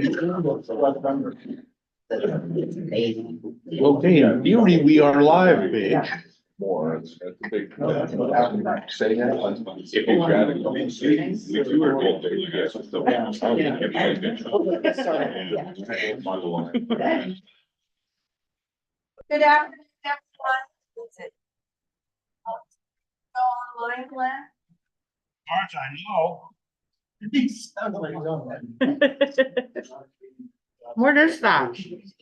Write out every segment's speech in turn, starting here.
Okay, in theory, we are live, Paige. More, it's a big. Say that. If you grab it, we do our goal, you guys will still. Good afternoon, everyone. Is it? Go online, Glenn? As I know. Where does that?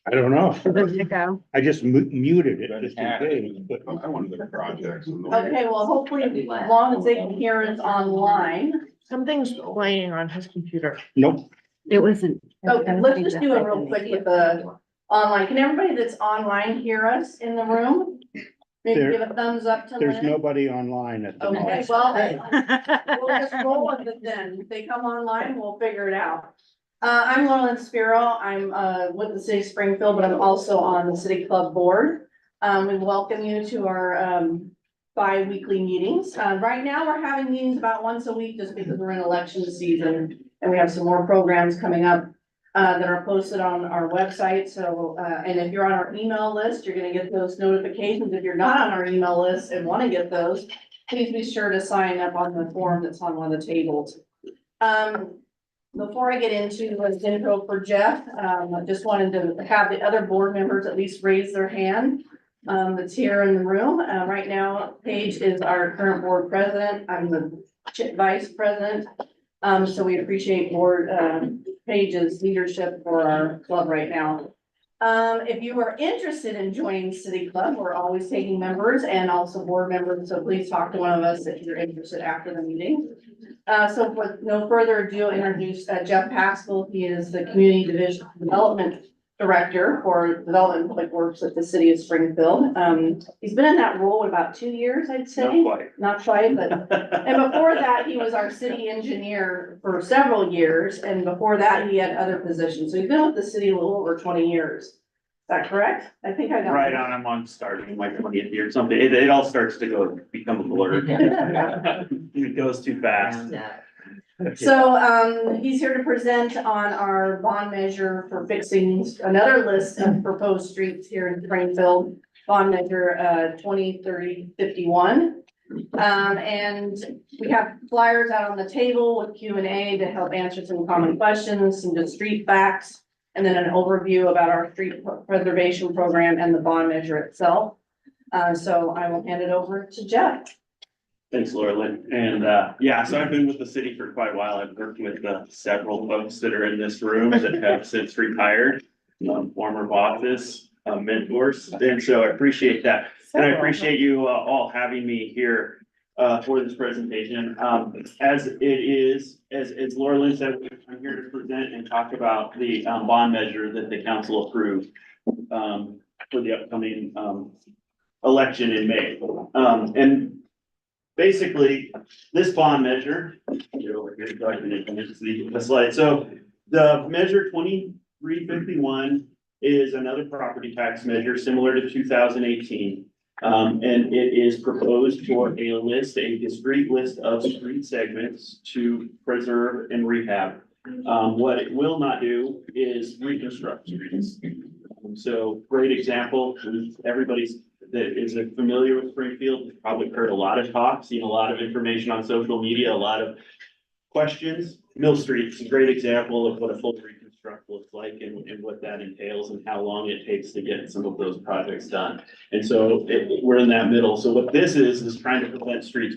I don't know. Where does it go? I just muted it just in case, but. I wanted the projects. Okay, well, hopefully, as long as they can hear us online. Something's playing on his computer. Nope. It wasn't. Okay, let's just do it real quick with the online. Can everybody that's online hear us in the room? Maybe There- give a thumbs up to There's Lynn. nobody online at the Okay, moment. well, we'll just roll with it then. If they come online, we'll figure it out. I'm Lorland Spiro. I'm, with the city of Springfield, but I'm also on the city club board. We welcome you to our, bi-weekly meetings. Right now, we're having meetings about once a week just because we're in election season. And we have some more programs coming up, that are posted on our website. So, and if you're on our email list, you're gonna get those notifications. If you're not on our email list and wanna get those, please be sure to sign up on the form that's on one of the tables. Before I get into the intro for Jeff, I just wanted to have the other board members at least raise their hand. That's here in the room. Right now, Paige is our current board president. I'm the vice president. So we appreciate board, Paige's leadership for our club right now. If you are interested in joining City Club, we're always taking members and also board members, so please talk to one of us if you're interested after the meeting. So with no further ado, I'll introduce Jeff Pascal. He is the Community Division Development Director for Development and Public Works at the City of Springfield. He's been in that role about 2 years, I'd say. Not quite, but, and before that, he was our city engineer for several years, and before that, he had other positions. So he's been with the city a little over 20 years. Is that correct? I think I got. Right on, I'm on starting my 20th year, something, it all starts to become a blur. It goes too fast. So, he's here to present on our bond measure for fixing another list of proposed streets here in Springfield. Bond measure, 2030-51. And we have flyers out on the table with Q&A to help answer some common questions, some just street facts, and then an overview about our street preservation program and the bond measure itself. So I will hand it over to Jeff. Thanks, Laura Lynn. And, yeah, so I've been with the city for quite a while. I've worked with several folks that are in this room that have since retired, former bosses, mentors. And so I appreciate that. And I appreciate you all having me here for this presentation. As it is, as Laura Lynn said, I'm here to present and talk about the bond measure that the council approved for the upcoming election in May. And basically, this bond measure, get over here so I can see the slide. So the measure 2351 is another property tax measure similar to 2018. And it is proposed for a discrete list of street segments to preserve and rehab. What it will not do is reconstruct streets. So great example, everybody's that is familiar with Springfield, has probably heard a lot of talk, seen a lot of information on social media, a lot of questions. Mill Street is a great example of what a full reconstruct looks like and what that entails and how long it takes to get some of those projects done. And so we're in that middle. So what this is trying to prevent streets.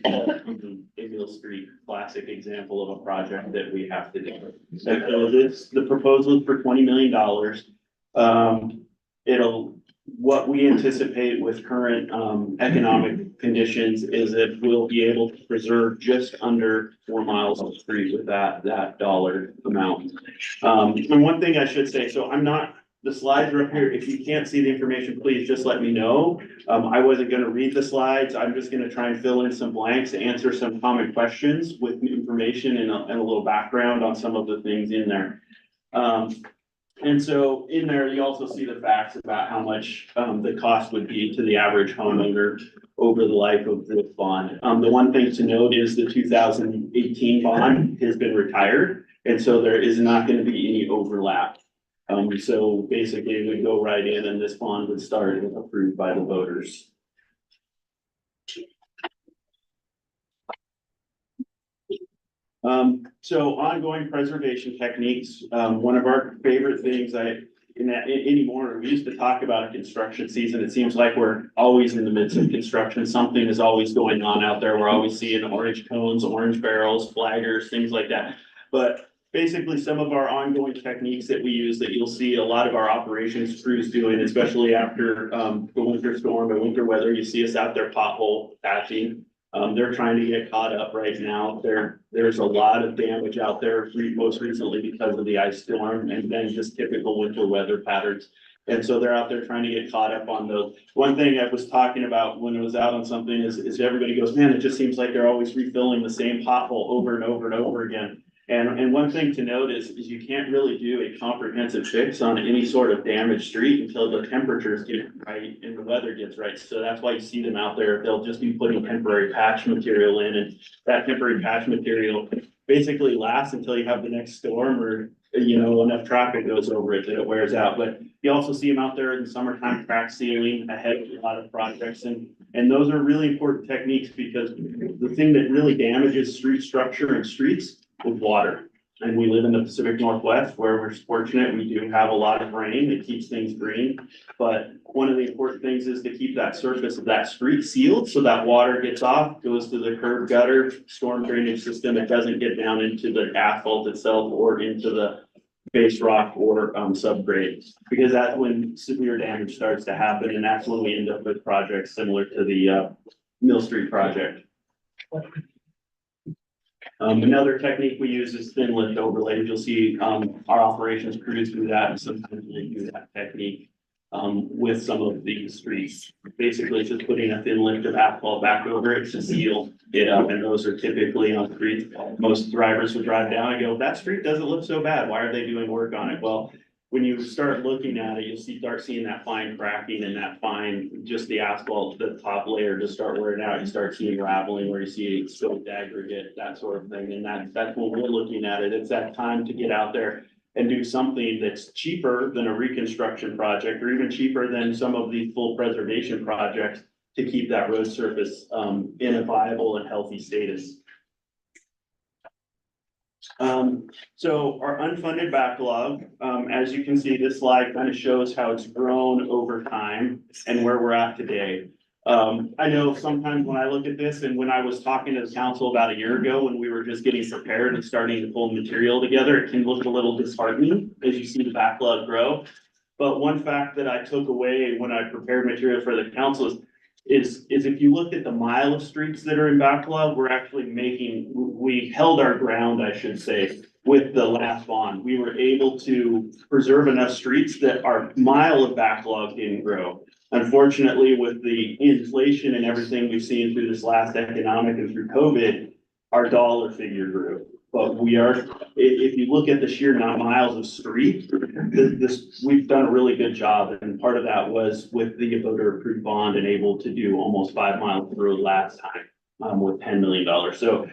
Mill Street, classic example of a project that we have to do. So the proposal is for $20 million. What we anticipate with current economic conditions is that we'll be able to preserve just under 4 miles of street with that dollar amount. And one thing I should say, so the slides are up here. If you can't see the information, please just let me know. I wasn't gonna read the slides. I'm just gonna try and fill in some blanks, answer some common questions with information and a little background on some of the things in there. And so in there, you also see the facts about how much the cost would be to the average homeowner over the life of this bond. The one thing to note is the 2018 bond has been retired. And so there is not gonna be any overlap. So basically it would go right in and this bond would start if approved by the voters. So ongoing preservation techniques, one of our favorite things anymore, we used to talk about a construction season. It seems like we're always in the midst of construction. Something is always going on out there. We're always seeing orange cones, orange barrels, flaggers, things like that. But basically some of our ongoing techniques that we use that you'll see a lot of our operations crews doing, especially after the winter storm and winter weather, you see us out there pothole patching. They're trying to get caught up right now. There's a lot of damage out there, most recently because of the ice storm and then just typical winter weather patterns. And so they're out there trying to get caught up on those. One thing I was talking about when I was out on something is everybody goes, man, it just seems like they're always refilling the same pothole over and over and over again. And one thing to note is you can't really do a comprehensive fix on any sort of damaged street until the temperatures get right and the weather gets right. So that's why you see them out there. They'll just be putting temporary patch material in, and that temporary patch material basically lasts until you have the next storm or, enough traffic goes over it that it wears out. But you also see them out there in the summertime, crack sealing ahead of a lot of projects. And those are really important techniques because the thing that really damages street structure and streets with water. And we live in the Pacific Northwest where we're fortunate. We do have a lot of rain that keeps things green. But one of the important things is to keep that surface of that street sealed so that water gets off, goes to the curb gutter, storm drainage system. It doesn't get down into the asphalt itself or into the base rock or subgrade, because that's when severe damage starts to happen. And that's when we end up with projects similar to the Mill Street project. Another technique we use is thin lift overlays. You'll see, our operations crews do that, and sometimes we do that technique, with some of these streets. Basically, it's just putting a thin lift of asphalt back over it to seal it up, and those are typically on streets. Most drivers would drive down and go, that street doesn't look so bad. Why are they doing work on it? Well, when you start looking at it, you'll start seeing that fine cracking and that just the asphalt, the top layer just start wearing out. You start seeing raveling where you see soaked aggregate, that sort of thing. And that's when we're looking at it. It's that time to get out there and do something that's cheaper than a reconstruction project or even cheaper than some of these full preservation projects to keep that road surface in a viable and healthy status. So our unfunded backlog, as you can see, this slide kind of shows how it's grown over time and where we're at today. I know sometimes when I look at this and when I was talking to the council about a year ago, when we were just getting prepared and starting to pull material together, it can look a little disheartening as you see the backlog grow. But one fact that I took away when I prepared material for the council is if you look at the mile of streets that are in backlog, we held our ground, I should say, with the last bond. We were able to preserve enough streets that our mile of backlog didn't grow. Unfortunately, with the inflation and everything we've seen through this last economic and through COVID, our dollar figure grew. But if you look at the sheer miles of street, we've done a really good job. And part of that was with the voter approved bond and able to do almost 5 miles of road last time with $10 million. So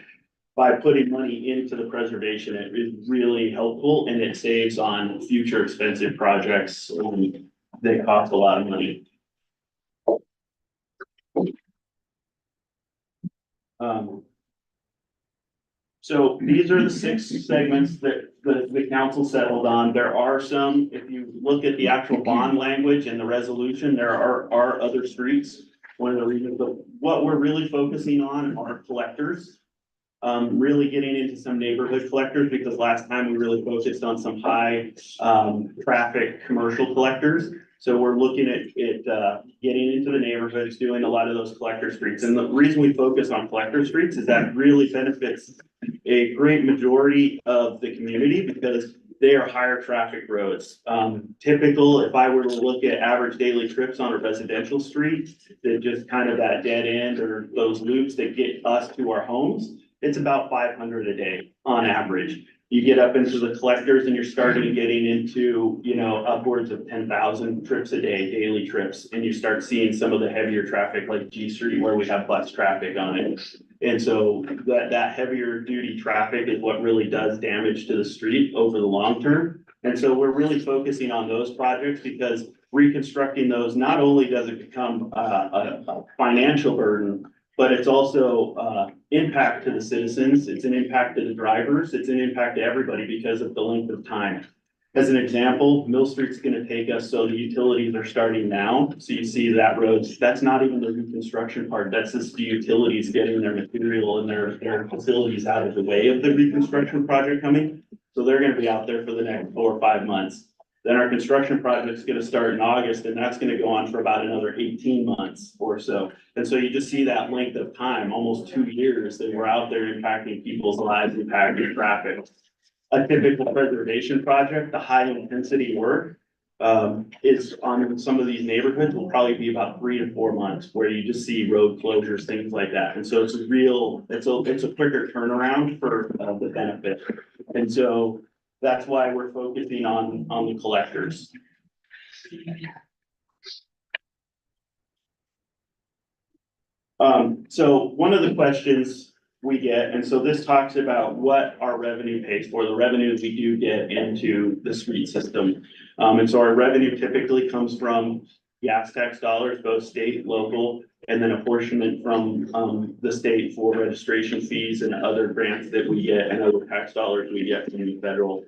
by putting money into the preservation, it is really helpful and it saves on future expensive projects that cost a lot of money. So these are the 6 segments that the council settled on. There are some, if you look at the actual bond language and the resolution, there are other streets. One of the reasons, but what we're really focusing on are collectors. Really getting into some neighborhood collectors, because last time we really focused on some high traffic commercial collectors. So we're looking at getting into the neighborhoods, doing a lot of those collector streets. And the reason we focus on collector streets is that really benefits a great majority of the community because they are higher traffic roads. Typical, if I were to look at average daily trips on a residential street, that just kind of that dead end or those loops that get us to our homes, it's about 500 a day on average. You get up into the collectors and you're starting getting into, upwards of 10,000 trips a day, daily trips. And you start seeing some of the heavier traffic like G Street where we have bus traffic on it. And so that heavier duty traffic is what really does damage to the street over the long term. And so we're really focusing on those projects because reconstructing those, not only does it become a financial burden, but it's also impact to the citizens, it's an impact to the drivers, it's an impact to everybody because of the length of time. As an example, Mill Street's gonna take us, so the utilities are starting now, so you see that road, that's not even the reconstruction part, that's just the utilities getting their material and their facilities out of the way of the reconstruction project coming. So they're gonna be out there for the next 4 or 5 months. Then our construction project's gonna start in August, and that's gonna go on for about another 18 months or so. And so you just see that length of time, almost 2 years, that we're out there impacting people's lives, impacting traffic. A typical preservation project, the high intensity work, is on some of these neighborhoods will probably be about 3 to 4 months, where you just see road closures, things like that. And so it's a quicker turnaround for the benefit. And so that's why we're focusing on the collectors. So one of the questions we get, and so this talks about what our revenue pays for, the revenues we do get into the street system. And so our revenue typically comes from gas tax dollars, both state, local, and then apportionment from the state for registration fees and other grants that we get and other tax dollars we get from the federal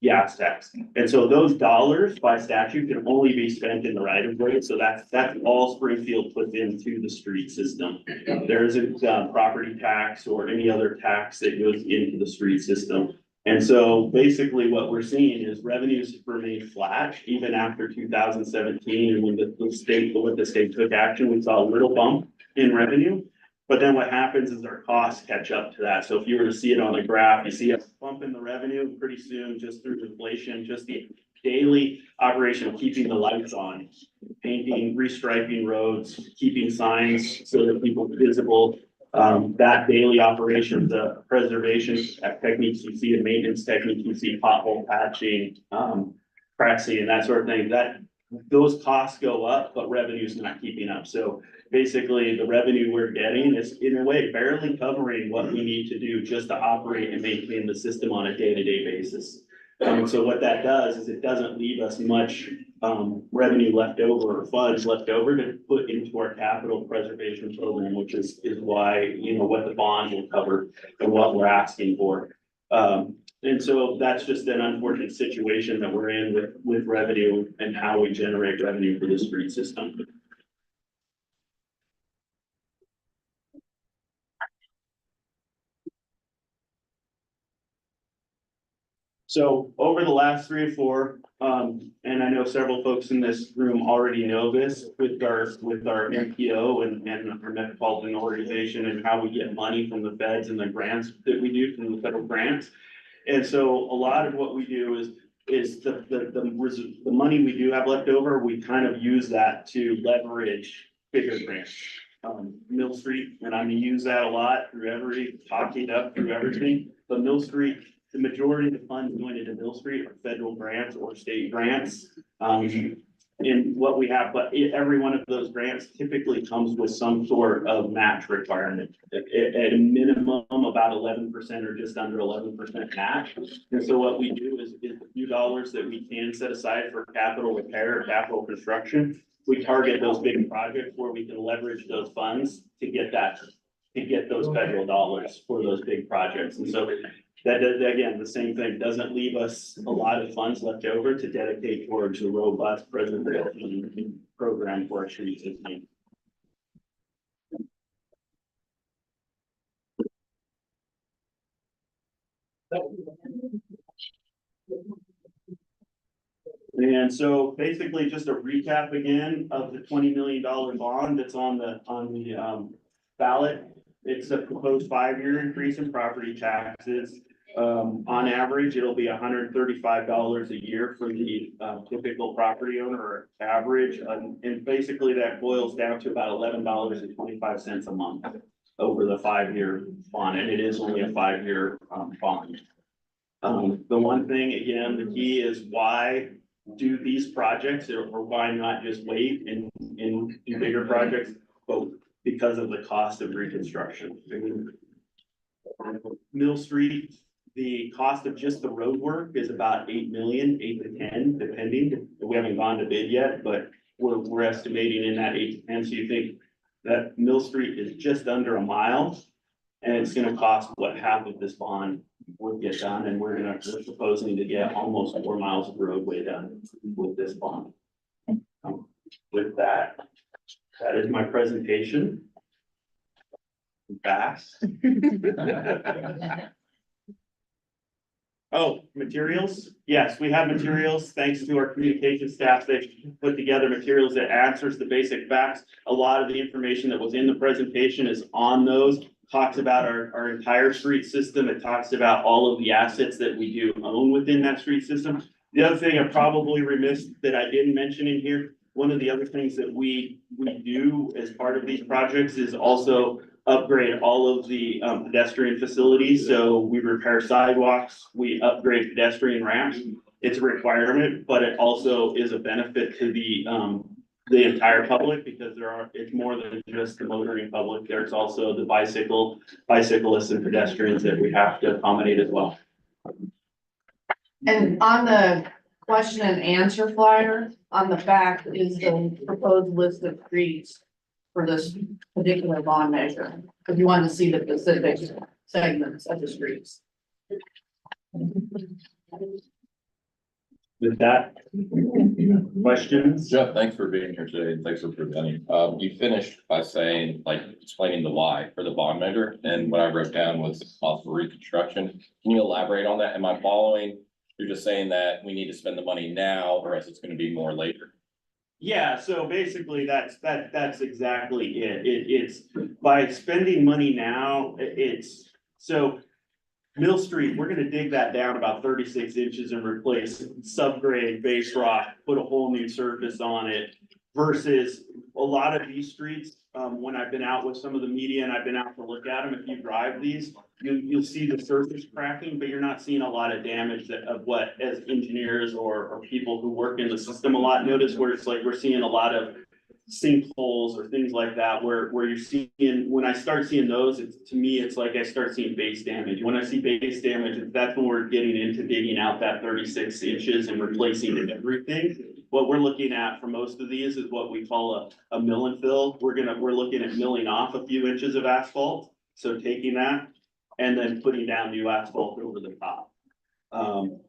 gas tax. And so those dollars by statute can only be spent in the right of way. So that's all Springfield puts into the street system. There isn't property tax or any other tax that goes into the street system. And so basically what we're seeing is revenues remain flat even after 2017. And when the state took action, we saw a little bump in revenue. But then what happens is our costs catch up to that. So if you were to see it on the graph, you see a bump in the revenue pretty soon, just through inflation, just the daily operation of keeping the lights on, painting, restriping roads, keeping signs so that people are visible. That daily operation, the preservation techniques you see, and maintenance techniques you see, pothole patching, crack sealing, that sort of thing, that those costs go up, but revenue's not keeping up. So basically, the revenue we're getting is in a way barely covering what we need to do just to operate and maintain the system on a day-to-day basis. So what that does is it doesn't leave us much revenue left over or funds left over to put into our capital preservation program, which is why, you know, what the bond will cover and what we're asking for. And so that's just an unfortunate situation that we're in with revenue and how we generate revenue for the street system. So over the last 3 or 4, and I know several folks in this room already know this with our MPO and our metropolitan organization and how we get money from the feds and the grants that we do from the federal grants. And so a lot of what we do is the money we do have left over, we kind of use that to leverage bigger grants. Mill Street, and I'm gonna use that a lot through talking up through everything, but Mill Street, the majority of the funds going into Mill Street are federal grants or state grants. In what we have, but every one of those grants typically comes with some sort of match requirement. At a minimum, about 11% or just under 11% match. And so what we do is the few dollars that we can set aside for capital repair or capital construction, we target those big projects where we can leverage those funds to get those federal dollars for those big projects. And so that, again, the same thing, doesn't leave us a lot of funds left over to dedicate towards a robust preservation program for our street system. And so basically just a recap again of the $20 million bond that's on the ballot. It's a proposed 5-year increase in property taxes. On average, it'll be $135 a year for the typical property owner or average. And basically that boils down to about $11.25 a month over the 5-year bond. And it is only a 5-year bond. The one thing, again, the key is why do these projects or why not just wait and do bigger projects? Both. because of the cost of reconstruction. Mill Street, the cost of just the road work is about 8 million, 8 to 10, depending. We haven't gone to bid yet, but we're estimating in that 8 to 10. So you think that Mill Street is just under a mile, and it's gonna cost what half of this bond would get done, and we're proposing to get almost 4 miles of roadway done with this bond. With that, that is my presentation. Fast. Oh, materials? Yes, we have materials. Thanks to our communication staff, they put together materials that answers the basic facts. A lot of the information that was in the presentation is on those. Talks about our entire street system. It talks about all of the assets that we do own within that street system. The other thing I probably remiss that I didn't mention in here, one of the other things that we do as part of these projects is also upgrade all of the pedestrian facilities. So we repair sidewalks, we upgrade pedestrian ramps. It's a requirement, but it also is a benefit to the entire public, because it's more than just the motoring public. There's also the bicyclists and pedestrians that we have to accommodate as well. And on the question and answer flyer, on the back is the proposed list of streets for this particular bond measure, if you want to see the specific segments of the streets. With that, questions? Jeff, thanks for being here today, and thanks for presenting. You finished by saying, like, explaining the why for the bond measure, and what I wrote down was cost for reconstruction. Can you elaborate on that? Am I following? You're just saying that we need to spend the money now, or else it's gonna be more later? Yeah, so basically that's exactly it. It's by spending money now, so Mill Street, we're gonna dig that down about 36 inches and replace subgrade base rock, put a whole new surface on it. Versus a lot of these streets, when I've been out with some of the media and I've been out to look at them, if you drive these, you'll see the surface cracking, but you're not seeing a lot of damage of what, as engineers or people who work in the system a lot notice, where it's like we're seeing a lot of sinkholes or things like that, where you're seeing, when I start seeing those, to me, it's like I start seeing base damage. When I see base damage, that's when we're getting into digging out that 36 inches and replacing everything. What we're looking at for most of these is what we call a mill and fill. We're looking at milling off a few inches of asphalt. So taking that and then putting down new asphalt over the top.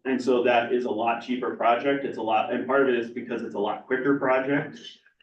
And so that is a lot cheaper project. It's a lot, and part of it is because it's a lot quicker project.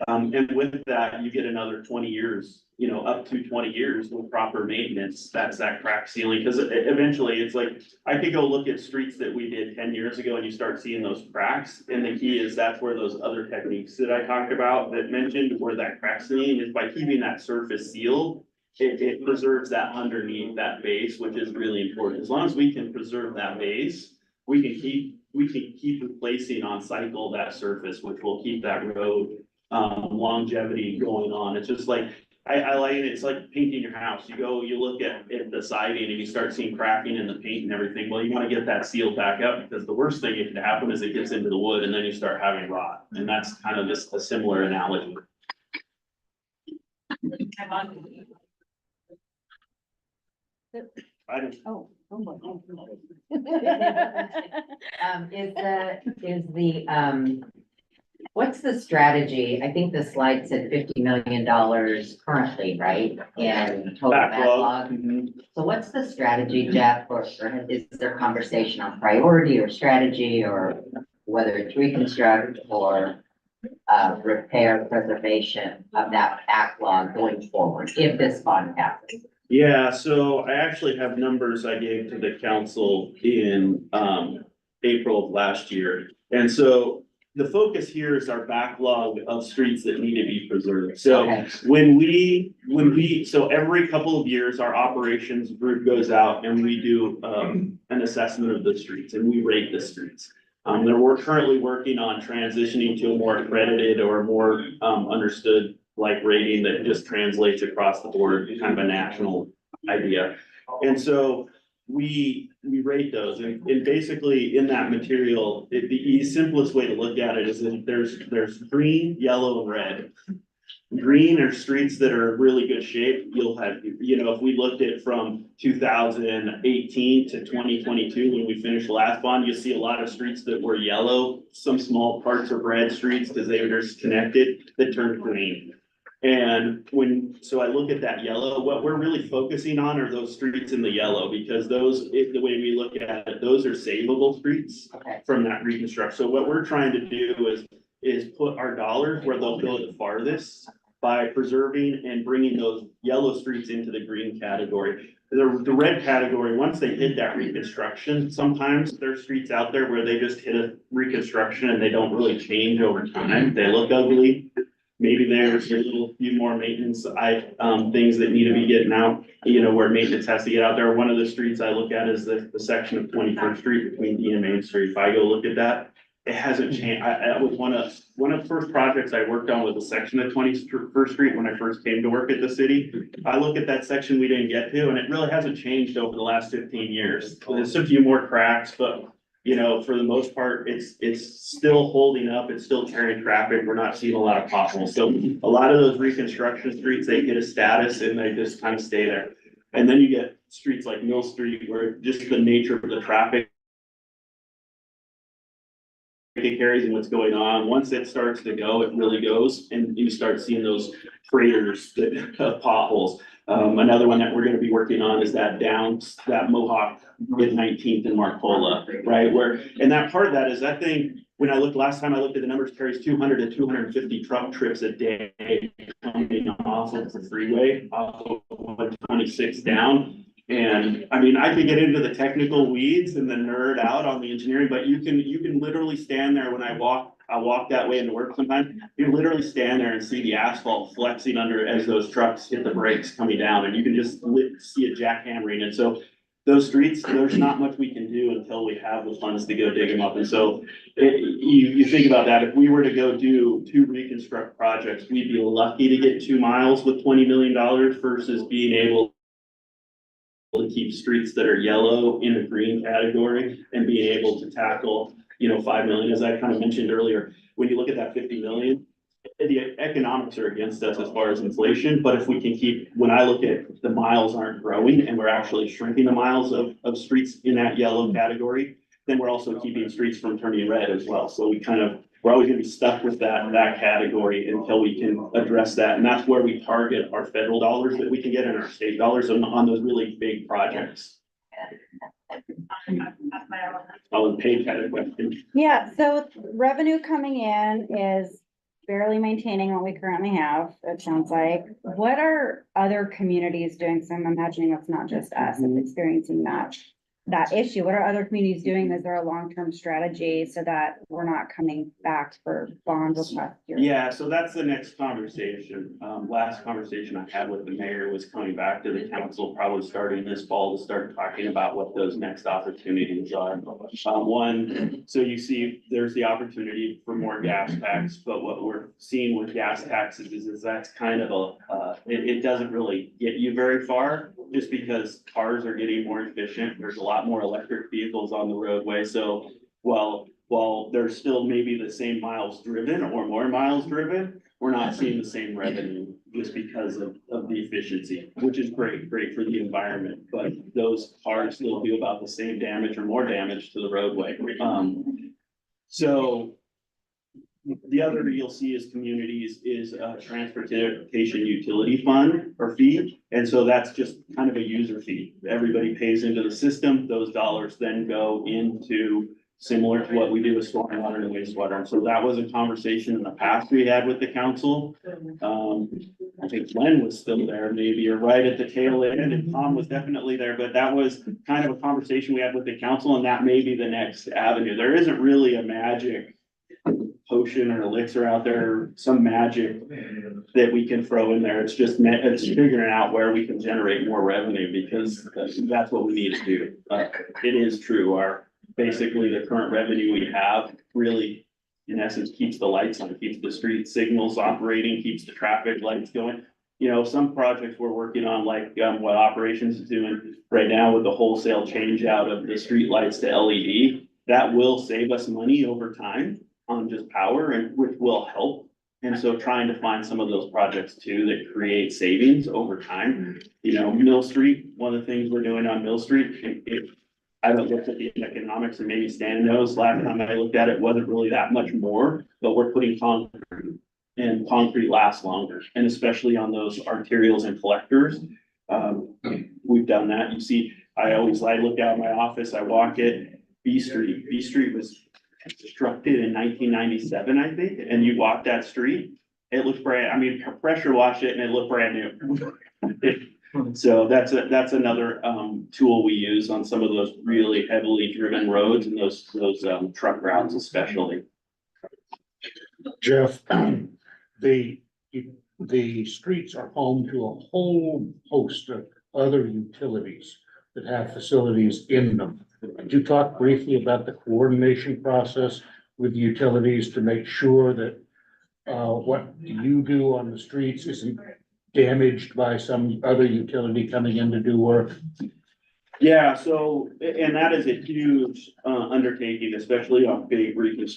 And with that, you get another 20 years, up to 20 years with proper maintenance. That's that crack sealing, because eventually it's like, I could go look at streets that we did 10 years ago and you start seeing those cracks. And the key is that's where those other techniques that I talked about that mentioned where that crack sealing is, by keeping that surface sealed, it preserves that underneath that base, which is really important. As long as we can preserve that base, we can keep replacing on cycle that surface, which will keep that road longevity going on. It's just like, I like it, it's like painting your house. You look at the siding and you start seeing cracking in the paint and everything. Well, you want to get that sealed back up, because the worst thing that can happen is it gets into the wood and then you start having rot. And that's kind of just a similar analogy. I don't. Oh. What's the strategy? I think the slide said $50 million currently, right? In total backlog. Mhm. So what's the strategy, Jeff, or is there conversation on priority or strategy, or whether it's reconstruct or repair, preservation of that backlog going forward, if this bond passes? Yeah, so I actually have numbers I gave to the council in April of last year. And so the focus here is our backlog of streets that need to be preserved. So Okay. so every couple of years, our operations group goes out and we do an assessment of the streets and we rate the streets. We're currently working on transitioning to a more accredited or more understood like rating that just translates across the board, kind of a national idea. And so we rate those, and basically in that material, the simplest way to look at it is that there's green, yellow, and red. green are streets that are in really good shape. You'll have, you know, if we looked at from 2018 to 2022, when we finished the last bond, you'll see a lot of streets that were yellow, some small parts of red streets, because they were disconnected, that turned green. And so I look at that yellow, what we're really focusing on are those streets in the yellow, because those, the way we look at it, those are savable streets Okay. from that reconstruct. So what we're trying to do is put our dollars where they'll go the farthest by preserving and bringing those yellow streets into the green category. The red category, once they hit that reconstruction, sometimes there's streets out there where they just hit a reconstruction and they don't really change over time. They look ugly. Maybe there's a little few more maintenance, things that need to be getting out, you know, where maintenance has to get out there. One of the streets I look at is the section of 21st Street between D and Main Street. If I go look at that, it hasn't changed. That was one of the first projects I worked on, was a section of 21st Street when I first came to work at the city. I look at that section we didn't get to, and it really hasn't changed over the last 15 years. There's a few more cracks, but you know, for the most part, it's still holding up. It's still carrying traffic. We're not seeing a lot of potholes. So a lot of those reconstruction streets, they get a status and they just kind of stay there. And then you get streets like Mill Street, where just the nature of the traffic it carries and what's going on. Once it starts to go, it really goes, and you start seeing those craters of potholes. Another one that we're gonna be working on is that Mohawk with 19th and Marcola, right? And that part of that is that thing, when last time I looked at the numbers, carries 200 to 250 truck trips a day coming off of the freeway, off of 126 down. And I mean, I could get into the technical weeds and the nerd out on the engineering, but you can literally stand there. When I walk that way into work sometimes, you literally stand there and see the asphalt flexing under as those trucks hit the brakes coming down, and you can just see it jackhammering. And so those streets, there's not much we can do until we have the funds to go dig them up. And so you think about that, if we were to go do 2 reconstruct projects, we'd be lucky to get 2 miles with $20 million versus being able to keep streets that are yellow in a green category and being able to tackle, you know, 5 million, as I kind of mentioned earlier. When you look at that 50 million, the economics are against us as far as inflation, but if we can keep, when I look at the miles aren't growing and we're actually shrinking the miles of streets in that yellow category, then we're also keeping streets from turning red as well. So we're always gonna be stuck with that category until we can address that. And that's where we target our federal dollars that we can get and our state dollars on those really big projects. Oh, and Paige had a question. Yeah, so revenue coming in is barely maintaining what we currently have, it sounds like. What are other communities doing? So I'm imagining it's not just us that's experiencing that issue. What are other communities doing? Is there a long-term strategy so that we're not coming back for bond requests? Yeah, so that's the next conversation. Last conversation I had with the mayor was coming back to the council, probably starting this fall, to start talking about what those next opportunities are. One, so you see, there's the opportunity for more gas tax, but what we're seeing with gas taxes is that's kind of it doesn't really get you very far, just because cars are getting more efficient. There's a lot more electric vehicles on the roadway. So while there's still maybe the same miles driven or more miles driven, we're not seeing the same revenue just because of the efficiency, which is great for the environment. But those cars still do about the same damage or more damage to the roadway. So the other you'll see is communities is a transportation utility fund or fee. And so that's just kind of a user fee. Everybody pays into the system. Those dollars then go into, similar to what we do with stormwater and wastewater. And so that was a conversation in the past we had with the council. I think Glenn was still there, maybe, or right at the tail end, and Tom was definitely there, but that was kind of a conversation we had with the council, and that may be the next avenue. There isn't really a magic potion or elixir out there, some magic that we can throw in there. It's just it's figuring out where we can generate more revenue, because that's what we need to do. It is true. Basically the current revenue we have really, in essence, keeps the lights on, keeps the street signals operating, keeps the traffic lights going. You know, some projects we're working on, like what operations is doing right now with the wholesale change out of the street lights to LED, that will save us money over time on just power, and which will help And so trying to find some of those projects too that create savings over time. You know, Mill Street, one of the things we're doing on Mill Street, I haven't looked at the economics and maybe Stan knows, last time I looked at it, wasn't really that much more, but we're putting concrete. And concrete lasts longer, and especially on those arterials and collectors. We've done that. You see, I look out of my office, I walk it, B Street was constructed in 1997, I think, and you walk that street, it looks pressure wash it and it looked brand new. So that's another, tool we use on some of those really heavily driven roads and those truck routes especially. Jeff, the streets are home to a whole host of other utilities that have facilities in them. Could you talk briefly about the coordination process with utilities to make sure that what you do on the streets isn't damaged by some other utility coming in to do work? Yeah, so, and that is a huge undertaking, especially on big when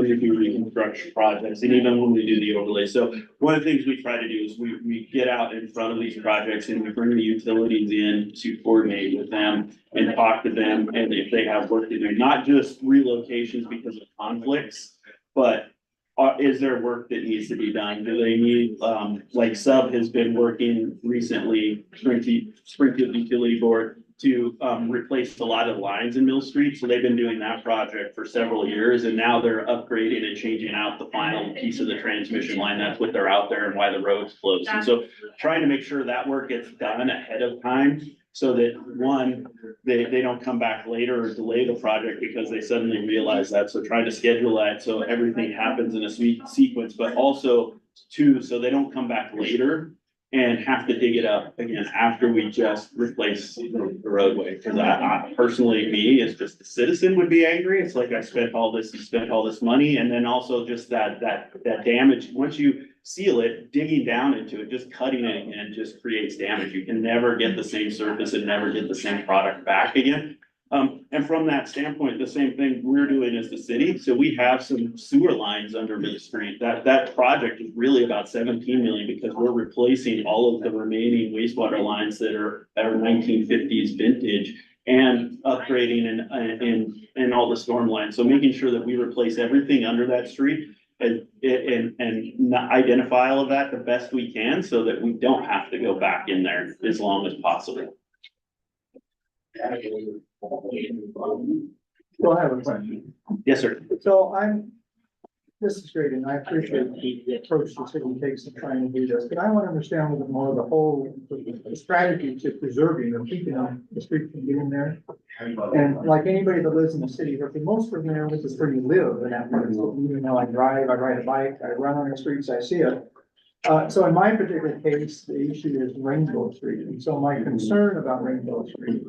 you do reconstruction projects, and even when we do the overlay. So one of the things we try to do is we get out in front of these projects and we bring the utilities in to coordinate with them and talk to them, and if they have work to do, not just relocations because of conflicts, but is there work that needs to be done? Do they need, like Sub has been working recently, Springfield Utility Board, to replace a lot of lines in Mill Street. So they've been doing that project for several years, and now they're upgrading and changing out the final piece of the transmission line. That's what they're out there and why the road's closed. And so trying to make sure that work gets done ahead of time so that one, they don't come back later or delay the project because they suddenly realize that. So trying to schedule that so everything happens in a sequence, but also two, so they don't come back later and have to dig it up again after we just replace the roadway. Cause I personally, me as just a citizen would be angry. It's like I spent all this money, and then also just that damage. Once you seal it, digging down into it, just cutting it again just creates damage. You can never get the same surface and never get the same product back again. And from that standpoint, the same thing we're doing as the city. So we have some sewer lines under Mill Street. That project is really about 17 million because we're replacing all of the remaining wastewater lines that are 1950s vintage and upgrading and all the storm lines. So making sure that we replace everything under that street and identify all of that the best we can so that we don't have to go back in there as long as possible. So I have a question. Yes, sir. So this is great, and I appreciate the approach the city takes in trying to do this, but I want to understand a little bit more the whole the strategy to preserving or keeping the street from getting there. And like anybody that lives in the city, they're most familiar with is where you live, and that part of it. Even though I drive, I ride a bike, I run on the streets, I see it. So in my particular case, the issue is Rainbow Street, and so my concern about Rainbow Street.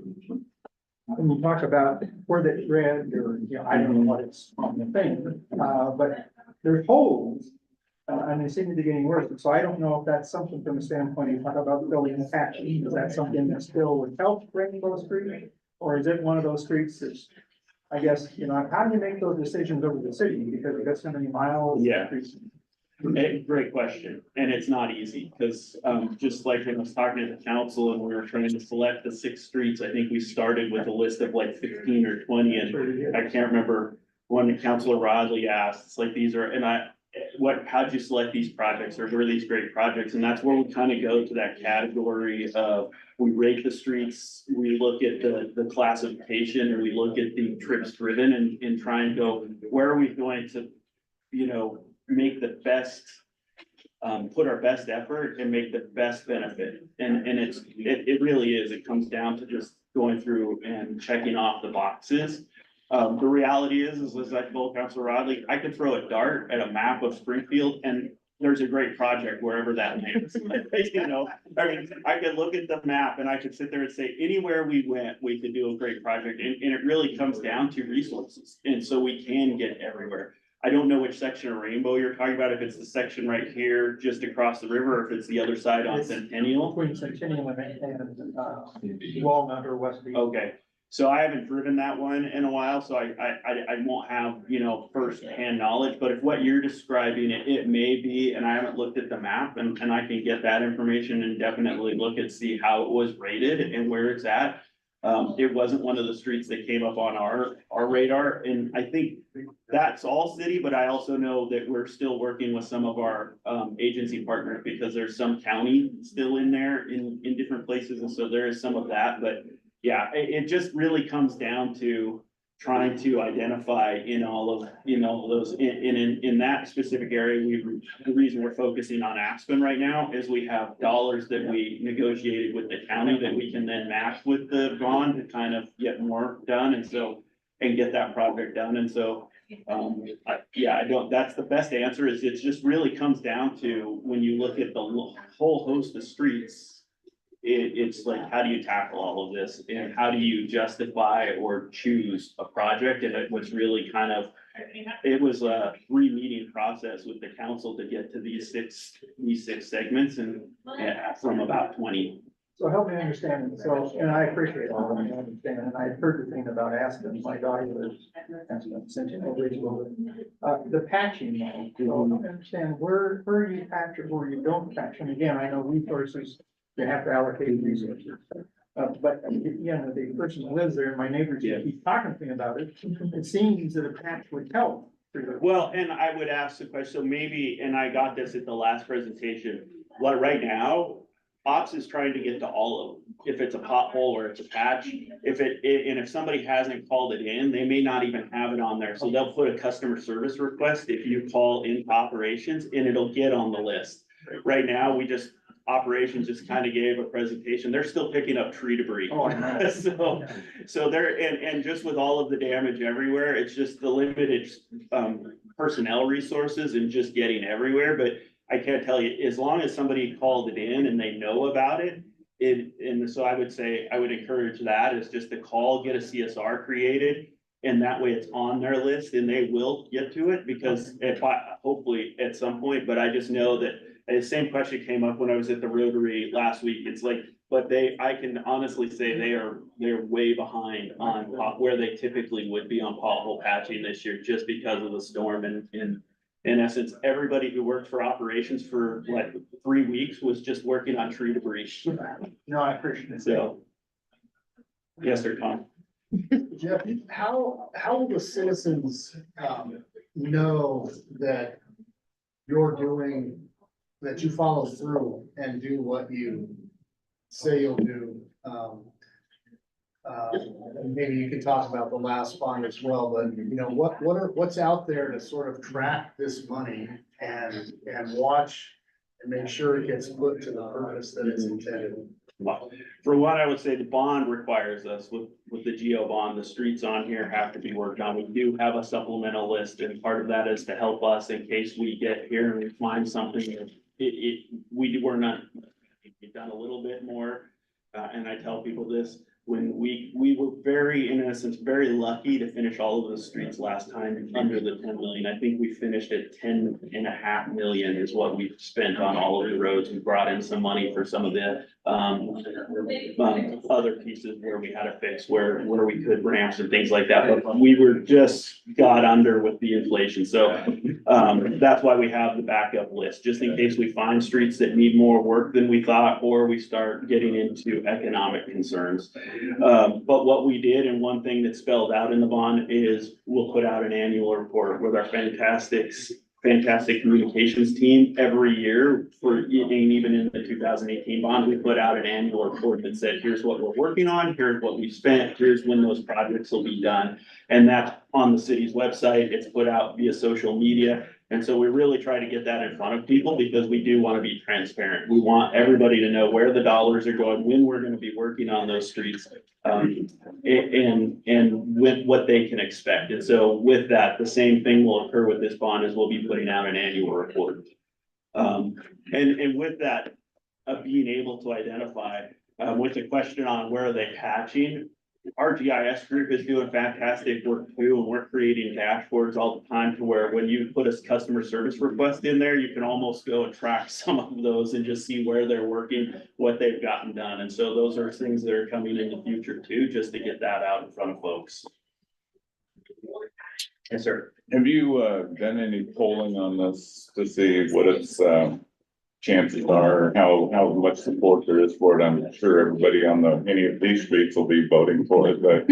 When you talk about where they read, or, I don't know what it's on the thing, but there's holes, and they seem to be getting worse. And so I don't know if that's something from the standpoint you talk about building a patch. Is that something that still would help Rainbow Street? Or is it one of those streets that's, I guess, how do you make those decisions over the city? Because you've got so many miles. Yeah. Great question, and it's not easy, because just like when I was talking to the council and we were trying to select the 6 streets, I think we started with a list of like 15 or 20, and I can't remember when Councilor Rodley asked, it's like these are, and how'd you select these projects, or were these great projects? And that's where we kind of go to that category of, we rate the streets, we look at the classification, or we look at the trips driven and try and go, where are we going to, make the best, put our best effort and make the best benefit. And it really is, it comes down to just going through and checking off the boxes. The reality is as I told Councilor Rodley, I could throw a dart at a map of Springfield and there's a great project wherever that lands. I could look at the map and I could sit there and say, anywhere we went, we could do a great project. And it really comes down to resources. And so we can get everywhere. I don't know which section of Rainbow you're talking about, if it's the section right here, just across the river, or if it's the other side on Centennial. Between Centennial and Walnut or West Beach. Okay, So I haven't driven that one in a while, so I won't have, you know, firsthand knowledge, but if what you're describing, it may be, and I haven't looked at the map, and I can get that information and definitely look and see how it was rated and where it's at. It wasn't one of the streets that came up on our radar, and I think that's all city, but I also know that we're still working with some of our agency partners, because there's some county still in there in different places, and so there is some of that, but yeah, it just really comes down to trying to identify in all of, you know, those, in that specific area, the reason we're focusing on Aspen right now is we have dollars that we negotiated with the county that we can then match with the bond to kind of get more done, and so, and get that project done, and so, that's the best answer, is it just really comes down to, when you look at the whole host of streets, it's like, how do you tackle all of this, and how do you justify or choose a project? And it was really kind of, it was a 3-meeting process with the council to get to these six segments, and from about 20. So help me understand, so, and I appreciate all of it, I understand, and I heard the thing about Aspen, my daughter lives in Aspen, Centennial Ridgeville. The patching, though, so help me understand, where you patch or where you don't patch, and again, I know resources, you have to allocate resources. But, you know, the person who lives there, my neighbors, keep talking to me about it, it seems that a patch would help. Well, and I would ask the question, so maybe, and I got this at the last presentation, what right now, Ops is trying to get to all of them. If it's a pothole or it's a patch, and if somebody hasn't called it in, they may not even have it on there. So they'll put a customer service request if you call into operations, and it'll get on the list. Right now, operations just kind of gave a presentation. They're still picking up tree debris. Oh, I know. So they're, and just with all of the damage everywhere, it's just the limited personnel resources and just getting everywhere. But I can't tell you, as long as somebody called it in and they know about it, and so I would say, I would encourage that, is just to call, get a CSR created. And that way it's on their list and they will get to it, because hopefully at some point, but I just know that the same question came up when I was at the Rotary last week. It's like, but I can honestly say they're way behind on where they typically would be on pothole patching this year, just because of the storm. And in essence, everybody who worked for operations for like 3 weeks was just working on tree debris. No, I appreciate it. So. Yes, sir, Tom. Jeff, how will the citizens, know that you're doing, that you follow through and do what you say you'll do? And maybe you can talk about the last bond as well, but you know, what's out there to sort of track this money and watch and make sure it gets put to the purpose that it's intended? Well, for what I would say, the bond requires us with the GO bond, the streets on here have to be worked on. We do have a supplemental list, and part of that is to help us in case we get here and we find something that we're not, we've done a little bit more. And I tell people this, when we were very, in essence, very lucky to finish all of the streets last time under the 10 million. I think we finished at 10.5 million is what we spent on all of the roads. We brought in some money for some of the other pieces where we had to fix where we could ramps and things like that, but we were just got under with the inflation. So that's why we have the backup list, just in case we find streets that need more work than we thought, or we start getting into economic concerns. But what we did, and one thing that's spelled out in the bond, is we'll put out an annual report with our fantastic communications team every year and even in the 2018 bond, we put out an annual report that said, here's what we're working on, here's what we spent, here's when those projects will be done. And that's on the city's website. It's put out via social media. And so we really try to get that in front of people, because we do want to be transparent. We want everybody to know where the dollars are going, when we're going to be working on those streets, and with what they can expect. And so with that, the same thing will occur with this bond, as we'll be putting out an annual report. And with that, being able to identify, with the question on where are they patching, our GIS group is doing fantastic work too, and we're creating dashboards all the time to where when you put a customer service request in there, you can almost go and track some of those and just see where they're working, what they've gotten done. And so those are things that are coming in the future too, just to get that out in front of folks. Yes, sir. Have you done any polling on this to see what its chances are, how much support there is for it? I'm sure everybody on any of these streets will be voting for it, but.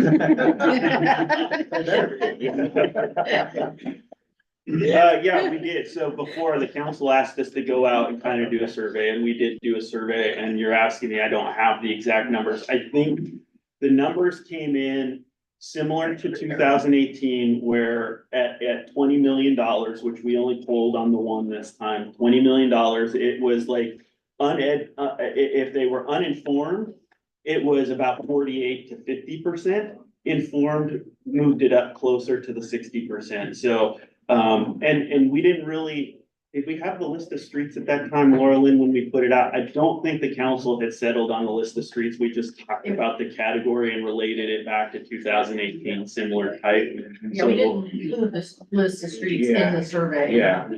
Yeah, we did. So before the council asked us to go out and kind of do a survey, and we did do a survey, and you're asking me, I don't have the exact numbers. I think the numbers came in similar to 2018, where at $20 million, which we only polled on the one this time, $20 million, it was like if they were uninformed, it was about 48 to 50%. Informed moved it up closer to the 60%. So, and we didn't really, did we have the list of streets at that time, Laura Lynn, when we put it out? I don't think the council had settled on the list of streets. We just talked about the category and related it back to 2018, similar type. Yeah, we didn't include this list of streets in the survey. Yeah,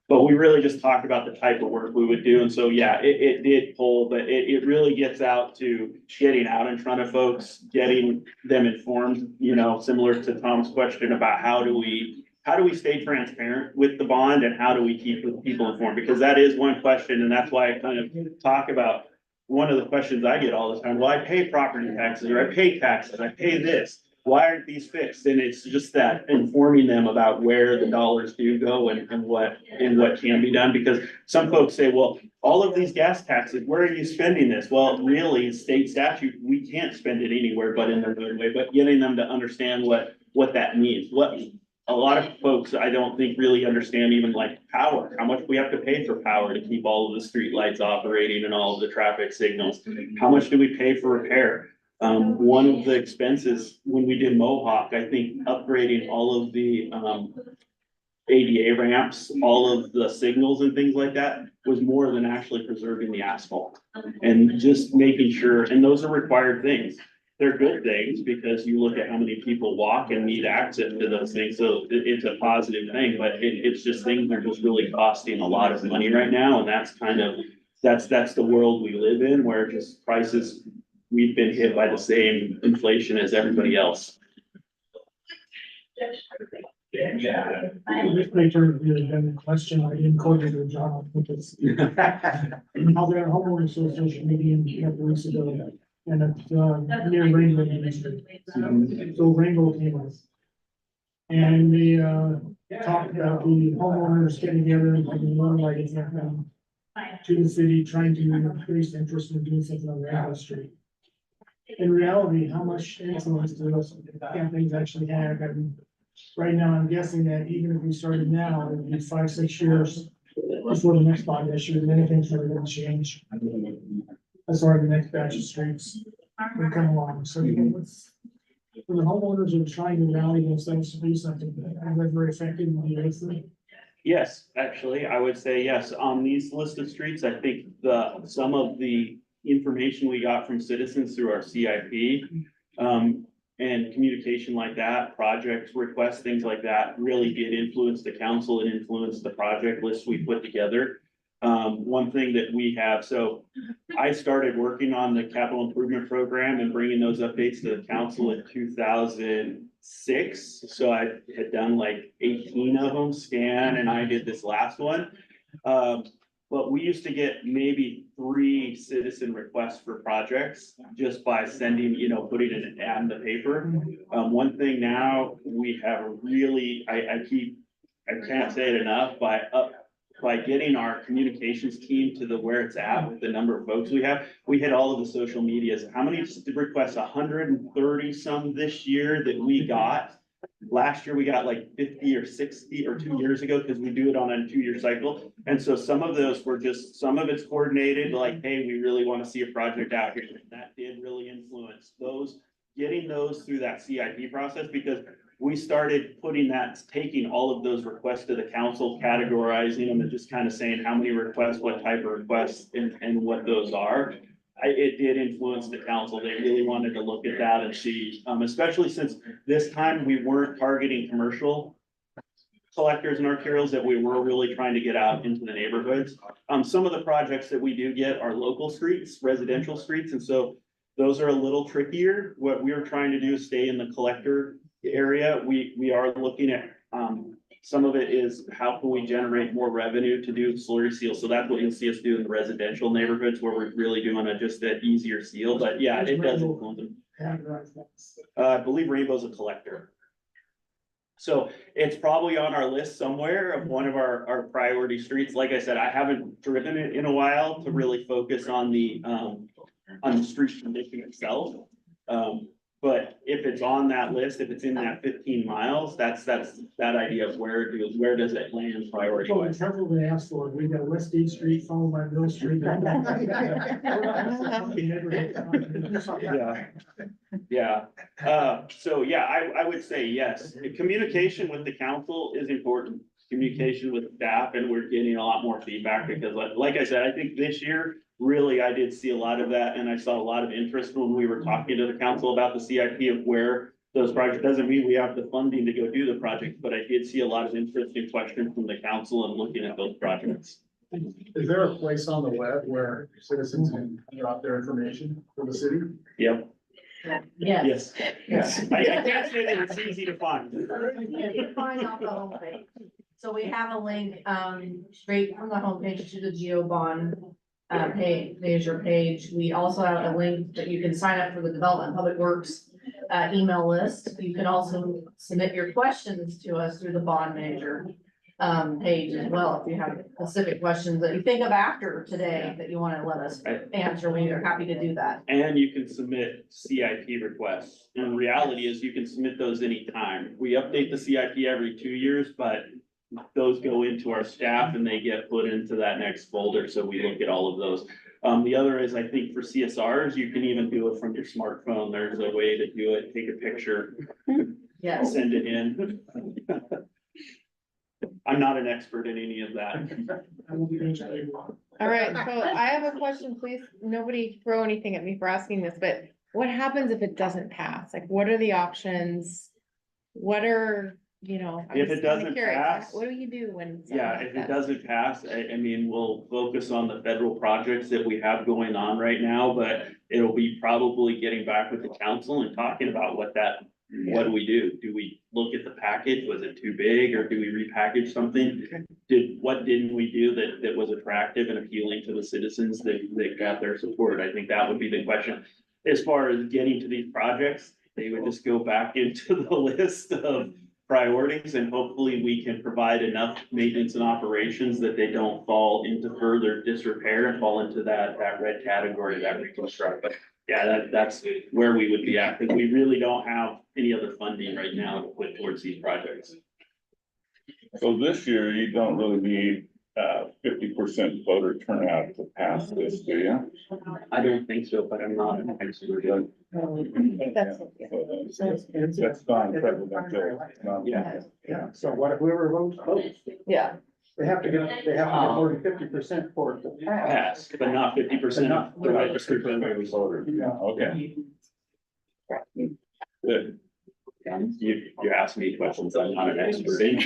but we really just talked about the type of work we would do. And so, yeah, it did pull, but it really gets out to getting out in front of folks, getting them informed, you know, similar to Tom's question about how do we stay transparent with the bond and how do we keep people informed? Because that is one question, and that's why I kind of talk about one of the questions I get all the time. Well, I pay property taxes, or I pay taxes, I pay this. Why aren't these fixed? And it's just that informing them about where the dollars do go and what can be done. Because some folks say, well, all of these gas taxes, where are you spending this? Well, really, state statute, we can't spend it anywhere but in the roadway, but getting them to understand what that means. A lot of folks, I don't think really understand even like power, how much we have to pay for power to keep all of the street lights operating and all of the traffic signals. How much do we pay for repair? One of the expenses when we did Mohawk, I think upgrading all of the ADA ramps, all of the signals and things like that was more than actually preserving the asphalt. And just making sure, and those are required things. They're good things because you look at how many people walk and need access to those things. So it's a positive thing, but it's just things that are just really costing a lot of money right now. And that's kind of, that's the world we live in, where just prices, we've been hit by the same inflation as everybody else. This may turn to be a question I didn't call you the job, because how their homeowner association meeting a couple weeks ago, and it's near Rainbow District. So Rainbow came up. And we talked about the homeowners getting together and putting more lights to the city, trying to increase interest in doing something on Rainbow Street. In reality, how much influence do those campaigns actually have? And right now, I'm guessing that even if we started now, it would be 5-6 years before the next bond issue, and many things are going to change. As far as the next batch of streets will come along. So for the homeowners who are trying to rally themselves to do something, are they very effective in the youth? Yes, actually, I would say yes. On these list of streets, I think some of the information we got from citizens through our CIP, and communication like that, project requests, things like that, really did influence the council and influence the project list we put together. One thing that we have, so I started working on the capital improvement program and bringing those updates to the council in 2006. So I had done like 18 of them, Scan, and I did this last one. But we used to get maybe 3 citizen requests for projects just by sending, putting an ad in the paper. One thing now we have a really, I can't say it enough, by getting our communications team to where it's at with the number of folks we have, we hit all of the social medias. How many requests? 130 some this year that we got. Last year we got like 50 or 60, or 2 years ago, because we do it on a 2-year cycle. And so some of those were just, some of it's coordinated, like, hey, we really want to see a project out here. And that did really influence those, getting those through that CIP process, because we started taking all of those requests to the council, categorizing them, and just kind of saying how many requests, what type of requests, and what those are. it did influence the council. They really wanted to look at that and see, especially since this time we weren't targeting commercial collectors and arterials, that we were really trying to get out into the neighborhoods. Some of the projects that we do get are local streets, residential streets, and so those are a little trickier. What we were trying to do is stay in the collector area. We are looking at, some of it is how can we generate more revenue to do slurry seal? So that's what you'll see us do in the residential neighborhoods where we're really doing just an easier seal, but yeah, it does influence them. I believe Rainbow's a collector. So it's probably on our list somewhere of one of our priority streets. Like I said, I haven't driven it in a while to really focus on the street condition itself. But if it's on that list, if it's in that 15 miles, that's that idea of where does it land priority So in wise? terms of the ask for, we got West D Street, followed by Mill Street. Yeah. So yeah, I would say yes. Communication with the council is important. Communication with staff, and we're getting a lot more feedback because like I said, I think this year, really, I did see a lot of that, and I saw a lot of interest when we were talking to the council about the CIP of where those projects, doesn't mean we have the funding to go do the project, but I did see a lot of interesting questions from the council and looking at those projects. Is there a place on the web where citizens can drop their information for the city? Yep, Yes. yes. I can't say that it's easy to find. You can find off the homepage. So we have a link, straight from the homepage to the GeoBond page. We also have a link that you can sign up for the Development Public Works email list. You can also submit your questions to us through the bond manager page as well. If you have specific questions that you think of after today that you want to let us answer, we are happy to do that. And you can submit CIP requests. And the reality is you can submit those anytime. We update the CIP every 2 years, but those go into our staff and they get put into that next folder. So we look at all of those. The other is, I think for CSRs, you can even do it from your smartphone. There's a way to do it. Take a picture, Yes. send it in. I'm not an expert in any of that. All right, so I have a question, please. Nobody throw anything at me for asking this, but what happens if it doesn't pass? Like, what are the options? What are, I'm If it just kinda doesn't curious. pass- What do you do when? something Yeah, like if that- it doesn't pass, I mean, we'll focus on the federal projects that we have going on right now, but it'll be probably getting back with the council and talking about what do we do? Do we look at the package? Was it too big, or do we repackage something? What didn't we do that was attractive and appealing to the citizens that got their support? I think that would be the question. As far as getting to these projects, they would just go back into the list of priorities, and hopefully we can provide enough maintenance and operations that they don't fall into further disrepair and fall into that red category, that reconstruct. But yeah, that's where we would be at, because we really don't have any other funding right now to put towards these projects. So this year, you don't really need 50% voter turnout to pass this, do you? I don't think so, but I'm not an expert. That's fine, presidential. Yeah. Yeah, so what if whoever votes, votes? Yeah. They have to get more than 50% for it to pass. Pass, but not 50% of the registered voters. Voters, yeah, okay. Good. You asked me questions I'm not an expert in.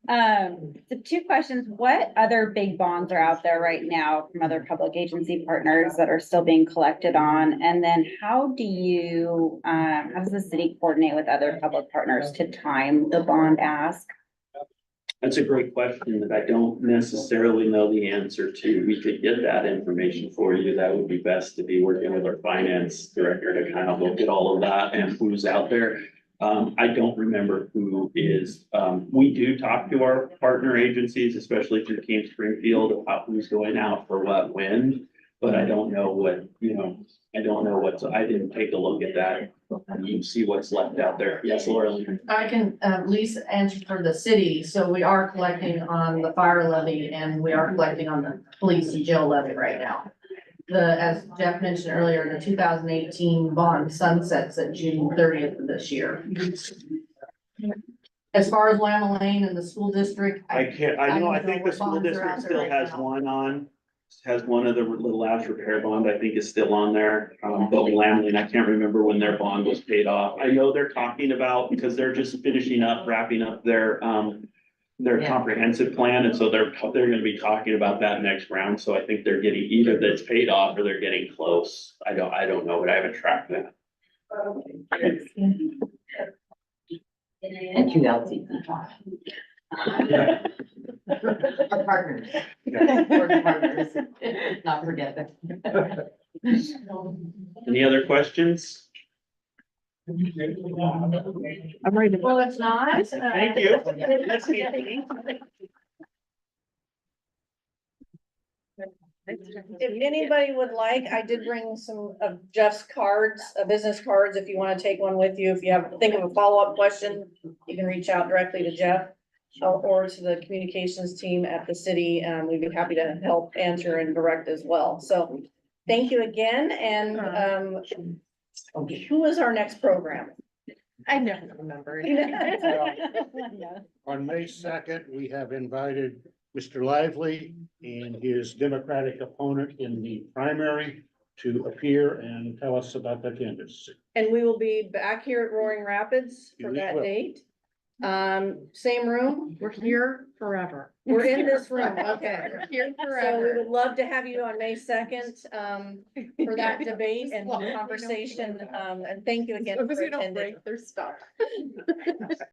So 2 questions. What other big bonds are out there right now from other public agency partners that are still being collected on? And then how does the city coordinate with other public partners to time the bond ask? That's a great question that I don't necessarily know the answer to. We could get that information for you. That would be best to be working with our finance director to kind of look at all of that and who's out there. I don't remember who is, we do talk to our partner agencies, especially through King Springfield, about who's going out for what, when. But I don't know what, I didn't take a look at that. You see what's left out there. Yes, Laura? I can at least answer for the city. So we are collecting on the fire levy and we are collecting on the police and jail levy right now. As Jeff mentioned earlier, the 2018 bond sunsets at June 30th of this year. As far as Lama Lane and the school district, I think I the don't know school what bonds are district out there still right has now. one on. has one of the last repair bond, I think is still on there. But Lamley, I can't remember when their bond was paid off. I know they're talking about, because they're just finishing up, wrapping up their Yeah. comprehensive plan, and so they're gonna be talking about that next round, so I think they're getting, either that's paid off or they're getting close. I don't know, but I haven't tracked that. And two LTV. Our partners. We're partners. Not forget that. Any other questions? I'm ready to. Well, it's not. Thank you. Let's see. If anybody would like, I did bring some of Jeff's cards, business cards, if you wanna take one with you. If you have, think of a follow-up question, you can reach out directly to Jeff or to the communications team at the city. We'd be happy to help answer and direct as well. So thank you again, and who is our next program? I never remember. On May second, we have invited Mr. Lively and his Democratic opponent in the primary to appear and tell us about their candidacy. And we will be back here at Roaring Rapids for We that will. date. Same room, We're here forever. we're in this room, okay. We're here So we forever. would love to have you on May second, for that debate and conversation, and thank you again for As long as you don't attending. break their stuff.